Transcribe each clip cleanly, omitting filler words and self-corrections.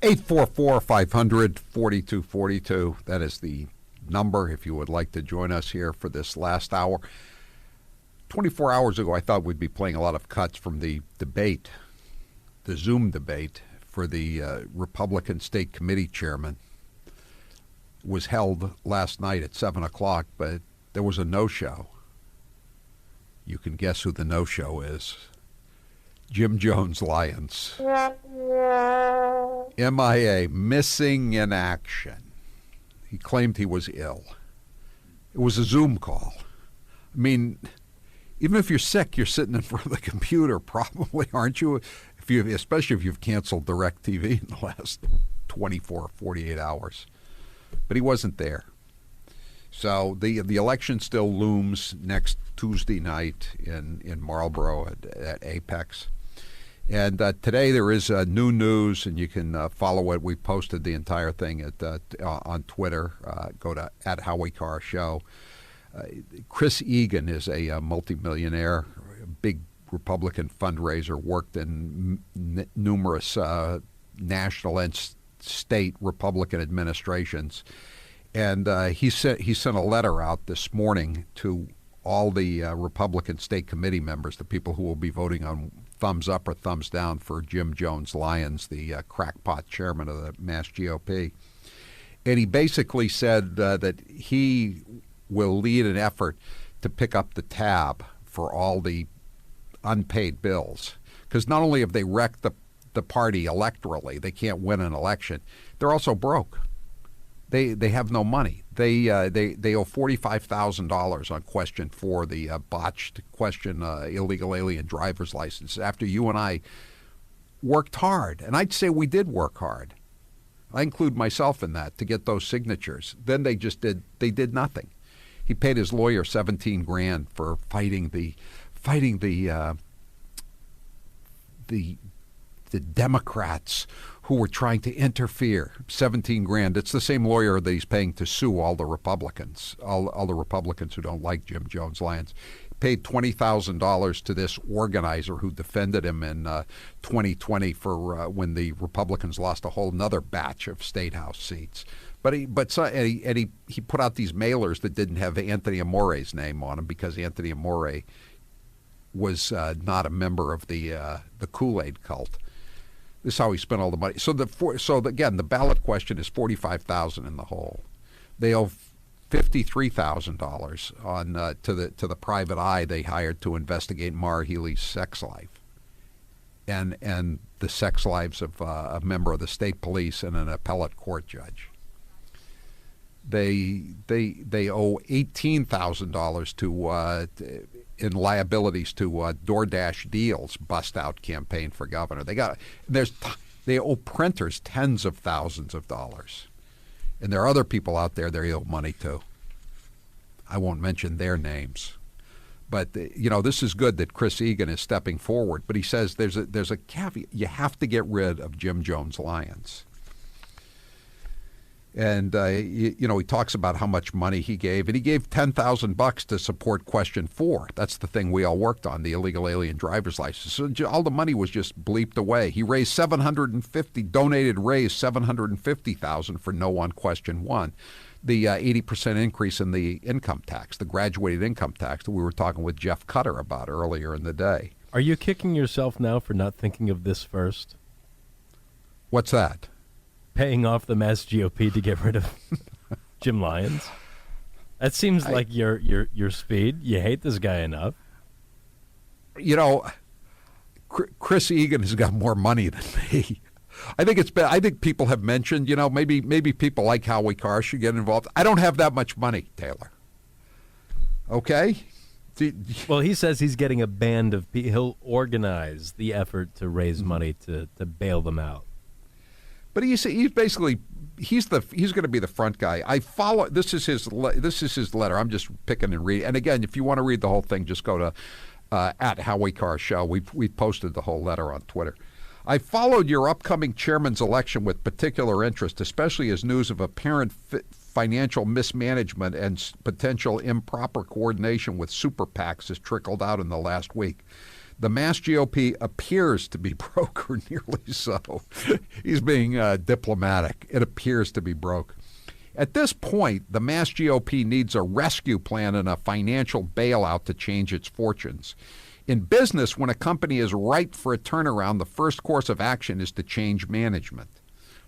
844-500-4242. That is the number if you would like to join us here for this last hour. 24 hours ago, I thought we'd be playing a lot of cuts from the debate, the Zoom debate for the Republican State Committee chairman. It was held last night at 7 o'clock, but there was a no-show. You can guess who the no-show is. Jim Jones Lyons. MIA, missing in action. He claimed he was ill. It was a Zoom call. I mean, even if you're sick, you're sitting in front of the computer, probably, aren't you? Especially if you've canceled DirecTV in the last 24, 48 hours. But he wasn't there. So the election still looms next Tuesday night in Marlboro at Apex. And today there is new news, and you can follow it. We posted the entire thing on Twitter. Go to @Howie Show. Chris Egan is a multimillionaire, a big Republican fundraiser, worked in numerous national and state Republican administrations. And he sent a letter out this morning to all the Republican state committee members, the people who will be voting on thumbs up or thumbs down for Jim Jones Lyons, the crackpot chairman of the Mass GOP. And he basically said that he will lead an effort to pick up the tab for all the unpaid bills. Because not only have they wrecked the party electorally, they can't win an election, they're also broke. They have no money. They owe $45,000 on question 4, the botched question illegal alien driver's license, after you and I worked hard. And I'd say we did work hard. I include myself in that, to get those signatures. Then they did nothing. He paid his lawyer $17,000 for fighting the Democrats who were trying to interfere. $17,000. It's the same lawyer that he's paying to sue all the Republicans, all the Republicans who don't like Jim Jones Lyons. He paid $20,000 to this organizer who defended him in 2020 for when the Republicans lost a whole nother batch of state house seats. But he put out these mailers that didn't have Anthony Amore's name on them, because Anthony Amore was not a member of the Kool-Aid cult. This is how he spent all the money. Again, the ballot question is $45,000 in the hole. They owe $53,000 on to the private eye they hired to investigate Mara Healey's sex life, and the sex lives of a member of the state police and an appellate court judge. They owe $18,000 to in liabilities to DoorDash Deals bust out campaign for governor. They owe printers tens of thousands of dollars, and there are other people out there they owe money to. I won't mention their names, but this is good that Chris Egan is stepping forward. But he says there's a caveat: you have to get rid of Jim Jones Lyons. And he talks about how much money he gave, and he gave $10,000 to support question 4. That's the thing we all worked on, the illegal alien driver's license. So all the money was just bleeped away. He raised $750,000 for no on question 1. The 80% increase in the income tax, the graduated income tax that we were talking with Jeff Cutter about earlier in the day. Are you kicking yourself now for not thinking of this first? What's that? Paying off the Mass GOP to get rid of Jim Lyons? That seems like your speed. You hate this guy enough. Chris Egan has got more money than me. I think people have mentioned, maybe people like Howie Carr should get involved. I don't have that much money, Taylor. Okay? Well, he says he's getting a band of people. He'll organize the effort to raise money to bail them out. But he's basically he's going to be the front guy. I follow. This is his letter. I'm just picking and reading. And again, if you want to read the whole thing, just go to @Howie Carr Show. We've posted the whole letter on Twitter. I followed your upcoming chairman's election with particular interest, especially as news of apparent financial mismanagement and potential improper coordination with super PACs has trickled out in the last week. The Mass GOP appears to be broke, or nearly so. He's being diplomatic. It appears to be broke. At this point, the Mass GOP needs a rescue plan and a financial bailout to change its fortunes. In business, when a company is ripe for a turnaround, the first course of action is to change management.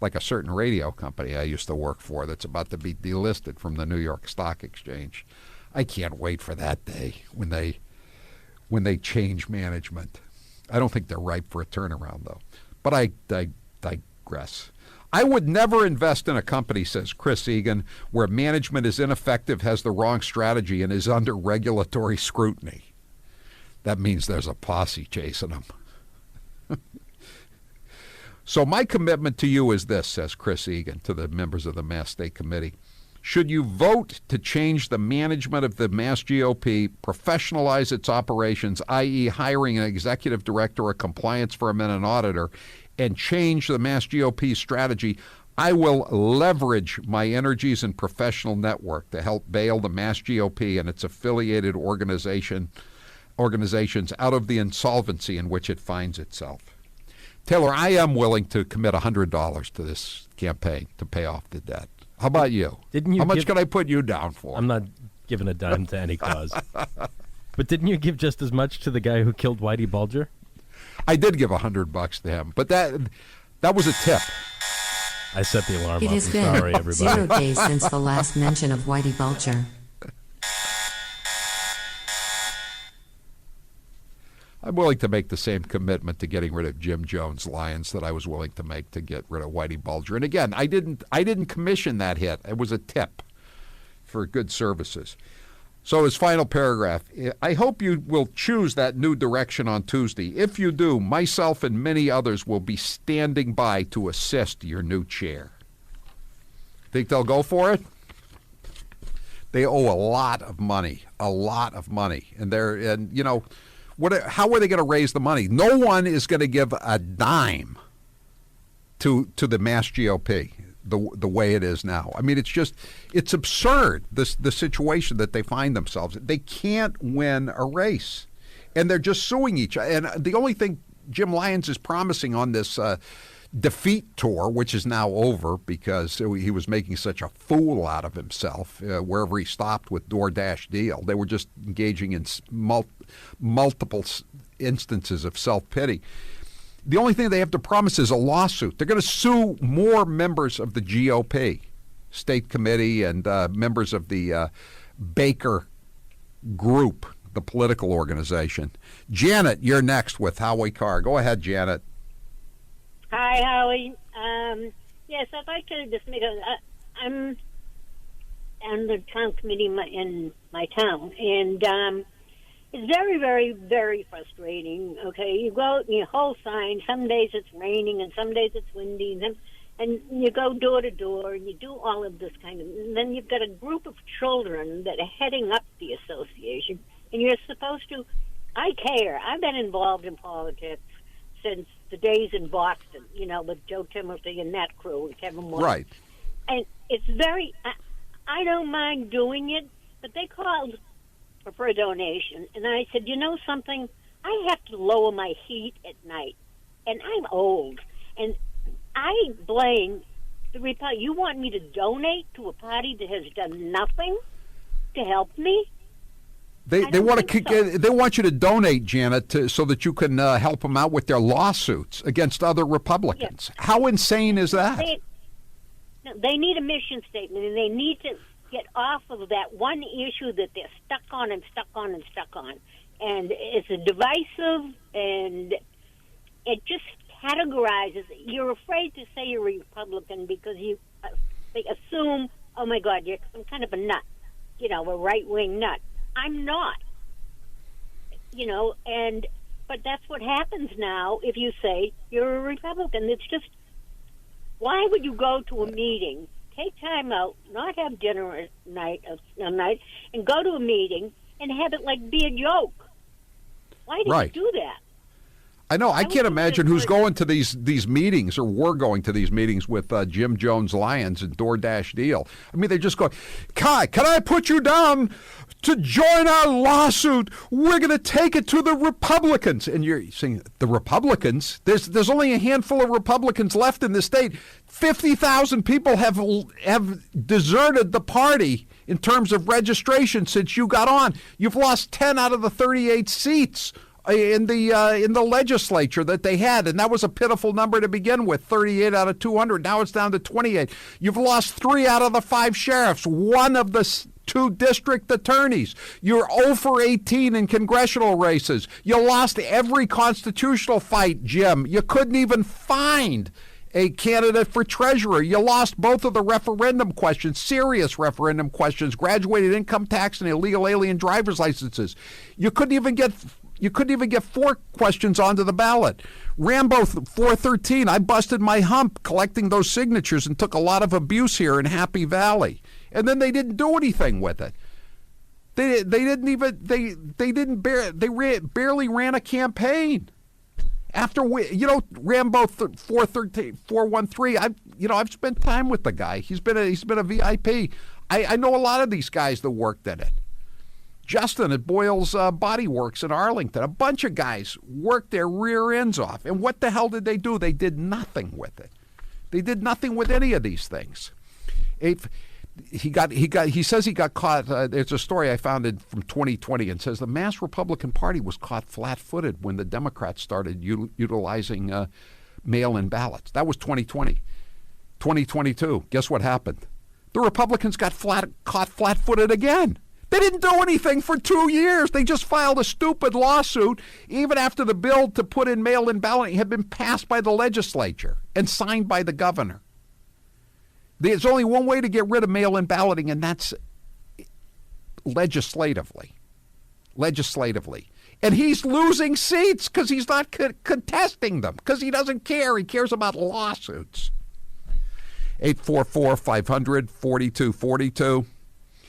Like a certain radio company I used to work for that's about to be delisted from the New York Stock Exchange. I can't wait for that day when they change management. I don't think they're ripe for a turnaround, though. But I digress. I would never invest in a company, says Chris Egan, where management is ineffective, has the wrong strategy, and is under regulatory scrutiny. That means there's a posse chasing them. So my commitment to you is this, says Chris Egan to the members of the Mass State Committee. Should you vote to change the management of the Mass GOP, professionalize its operations, i.e. hiring an executive director, a compliance firm, and an auditor, and change the Mass GOP strategy, I will leverage my energies and professional network to help bail the Mass GOP and its affiliated organizations out of the insolvency in which it finds itself. Taylor, I am willing to commit $100 to this campaign to pay off the debt. How about you? How much can I put you down for? I'm not giving a dime to any cause. But didn't you give just as much to the guy who killed Whitey Bulger? I did give $100 to him, but that was a tip. I set the alarm It off. has I'm been sorry, everybody. 0 days since the last mention of Whitey Bulger. I'm willing to make the same commitment to getting rid of Jim Jones' Lions that I was willing to make to get rid of Whitey Bulger. And again, I didn't commission that hit. It was a tip for good services. So his final paragraph, I hope you will choose that new direction on Tuesday. If you do, myself and many others will be standing by to assist your new chair. Think they'll go for it? They owe a lot of money. And you know, how are they going to raise the money? No one is going to give a dime to the Mass GOP the way it is now. I mean, it's absurd, the situation that they find themselves in. They can't win a race, and they're just suing each other. And the only thing Jim Lyons is promising on this defeat tour, which is now over because he was making such a fool out of himself wherever he stopped with DoorDash deal. They were just engaging in multiple instances of self-pity. The only thing they have to promise is a lawsuit. They're going to sue more members of the GOP, state committee, and members of the Baker group, the political organization. Janet, you're next with Howie Carr. Go ahead, Janet. Hi, Howie. Yes, I'd like to just make I'm on the town committee in my town, and it's very, very, very frustrating. Okay, you go and you hold signs. Some days it's raining, and some days it's windy, and you go door to door, and you do all of this kind of. And then you've got a group of children that are heading up the association, and you're supposed to. I care. I've been involved in politics since the days in Boston, with Joe Timothy and that crew and Kevin Moore. Right. And it's very, I don't mind doing it, but they called for a donation. And I said, you know something? I have to lower my heat at night. And I'm old. And I blame the Republican. You want me to donate to a party that has done nothing to help me? They want to they want you to donate, Janet, so that you can help them out with their lawsuits against other Republicans. Yeah. How insane is that? They need a mission statement, and they need to get off of that one issue that they're stuck on. And it's divisive, and it just categorizes. You're afraid to say you're a Republican because they assume, oh my God, you're some kind of a nut, a right-wing nut. I'm not, but that's what happens now if you say you're a Republican. It's just, why would you go to a meeting, take time out, not have dinner at night, and go to a meeting and have it be a joke? Why do you do that? I know. I was can't looking imagine who's forward- going to these meetings or were going to these meetings with Jim Jones Lyons and DoorDash Deal. I mean, they just go, Kai, can I put you down to join our lawsuit? We're going to take it to the Republicans. And you're saying, the Republicans? There's only a handful of Republicans left in the state. 50,000 people have deserted the party in terms of registration since you got on. You've lost 10 out of the 38 seats in the legislature that they had, and that was a pitiful number to begin with, 38 out of 200. Now it's down to 28. You've lost 3 out of the 5 sheriffs, 1 of the 2 district attorneys. You're 0 for 18 in congressional races. You lost every constitutional fight, Jim. You couldn't even find a candidate for treasurer. You lost both of the referendum questions, serious referendum questions, graduated income tax and illegal alien driver's licenses. You couldn't even get 4 questions onto the ballot. Rambo 413, I busted my hump collecting those signatures and took a lot of abuse here in Happy Valley. And then they didn't do anything with it. They barely ran a campaign. After Rambo 413, 413, I've spent time with the guy. He's been a VIP. I know a lot of these guys that worked in it. Justin at Boyle's Body Works in Arlington. A bunch of guys worked their rear ends off. And what the hell did they do? They did nothing with it. They did nothing with any of these things. He says he got caught. There's a story I found from 2020 and says the mass Republican Party was caught flat-footed when the Democrats started utilizing mail-in ballots. That was 2020. 2022, guess what happened? The Republicans got caught flat-footed again. They didn't do anything for 2 years. They just filed a stupid lawsuit even after the bill to put in mail-in balloting had been passed by the legislature and signed by the governor. There's only one way to get rid of mail-in balloting, and that's legislatively. And he's losing seats because he's not contesting them, because he doesn't care. He cares about lawsuits. 844-500-4242.